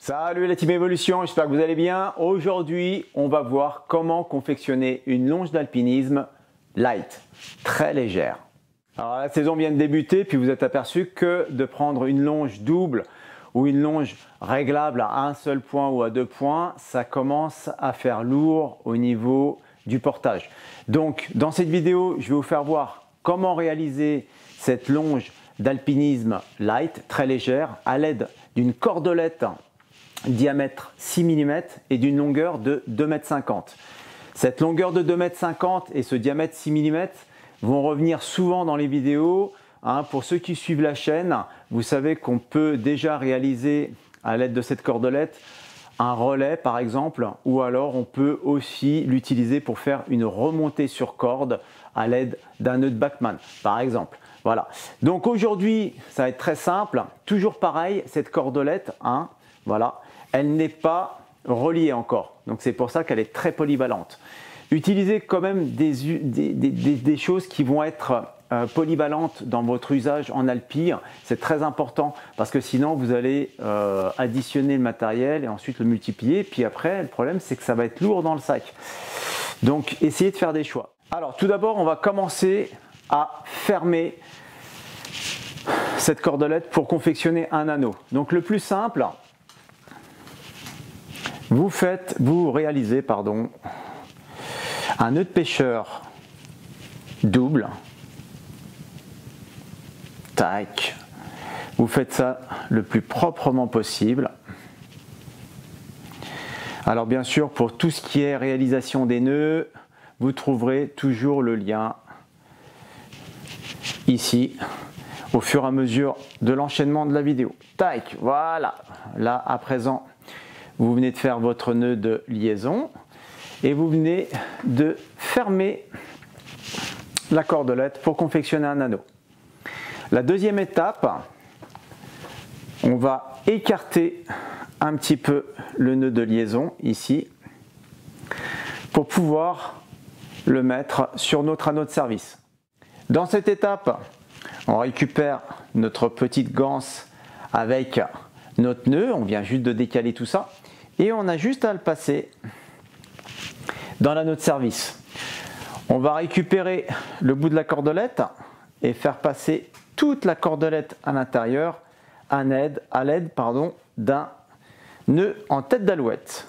Salut la team Evolution, j'espère que vous allez bien. Aujourd'hui, on va voir comment confectionner une longe d'alpinisme light, très légère. Alors la saison vient de débuter, puis vous êtes aperçu que de prendre une longe double ou une longe réglable à un seul point ou à deux points, ça commence à faire lourd au niveau du portage. Donc dans cette vidéo, je vais vous faire voir comment réaliser cette longe d'alpinisme light, très légère, à l'aide d'une cordelette diamètre 6 mm et d'une longueur de 2,50 m. Cette longueur de 2,50 m et ce diamètre 6 mm vont revenir souvent dans les vidéos. Pour ceux qui suivent la chaîne, vous savez qu'on peut déjà réaliser à l'aide de cette cordelette un relais par exemple, ou alors on peut aussi l'utiliser pour faire une remontée sur corde à l'aide d'un nœud de Bachmann par exemple. Voilà. Donc aujourd'hui, ça va être très simple. Toujours pareil, cette cordelette, voilà, elle n'est pas reliée encore. Donc c'est pour ça qu'elle est très polyvalente. Utilisez quand même des choses qui vont être polyvalentes dans votre usage en alpi. C'est très important parce que sinon vous allez additionner le matériel et ensuite le multiplier. Puis après, le problème c'est que ça va être lourd dans le sac. Donc essayez de faire des choix. Alors tout d'abord, on va commencer à fermer cette cordelette pour confectionner un anneau. Donc le plus simple, vous réalisez un nœud de pêcheur double. Tac. Vous faites ça le plus proprement possible. Alors bien sûr, pour tout ce qui est réalisation des nœuds, vous trouverez toujours le lien ici au fur et à mesure de l'enchaînement de la vidéo. Tac, voilà. Là, à présent, vous venez de faire votre nœud de liaison et vous venez de fermer la cordelette pour confectionner un anneau. La deuxième étape, on va écarter un petit peu le nœud de liaison ici pour pouvoir le mettre sur notre anneau de service. Dans cette étape, on récupère notre petite ganse avec notre nœud, on vient juste de décaler tout ça et on a juste à le passer dans l'anneau de service. On va récupérer le bout de la cordelette et faire passer toute la cordelette à l'intérieur à l'aide d'un nœud en tête d'alouette.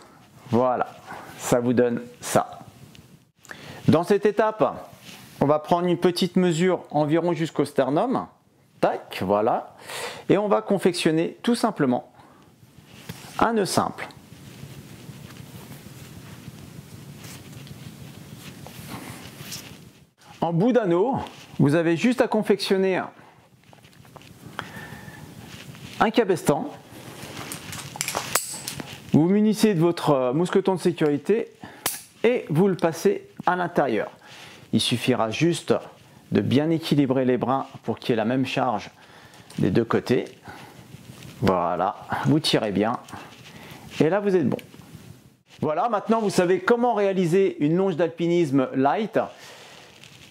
Voilà, ça vous donne ça. Dans cette étape, on va prendre une petite mesure environ jusqu'au sternum. Tac, voilà. Et on va confectionner tout simplement un nœud simple. En bout d'anneau, vous avez juste à confectionner un cabestan. Vous munissez de votre mousqueton de sécurité et vous le passez à l'intérieur. Il suffira juste de bien équilibrer les brins pour qu'il y ait la même charge des deux côtés. Voilà, vous tirez bien et là vous êtes bon. Voilà, maintenant vous savez comment réaliser une longe d'alpinisme light.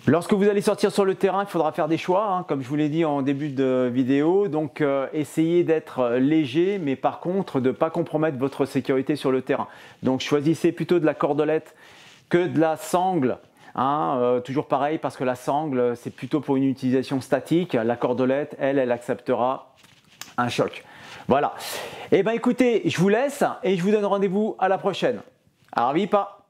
Lorsque vous allez sortir sur le terrain, il faudra faire des choix, comme je vous l'ai dit en début de vidéo. Donc essayez d'être léger, mais par contre de ne pas compromettre votre sécurité sur le terrain. Donc choisissez plutôt de la cordelette que de la sangle. Toujours pareil, parce que la sangle, c'est plutôt pour une utilisation statique. La cordelette, elle acceptera un choc. Voilà. Et bien écoutez, je vous laisse et je vous donne rendez-vous à la prochaine. Arriva!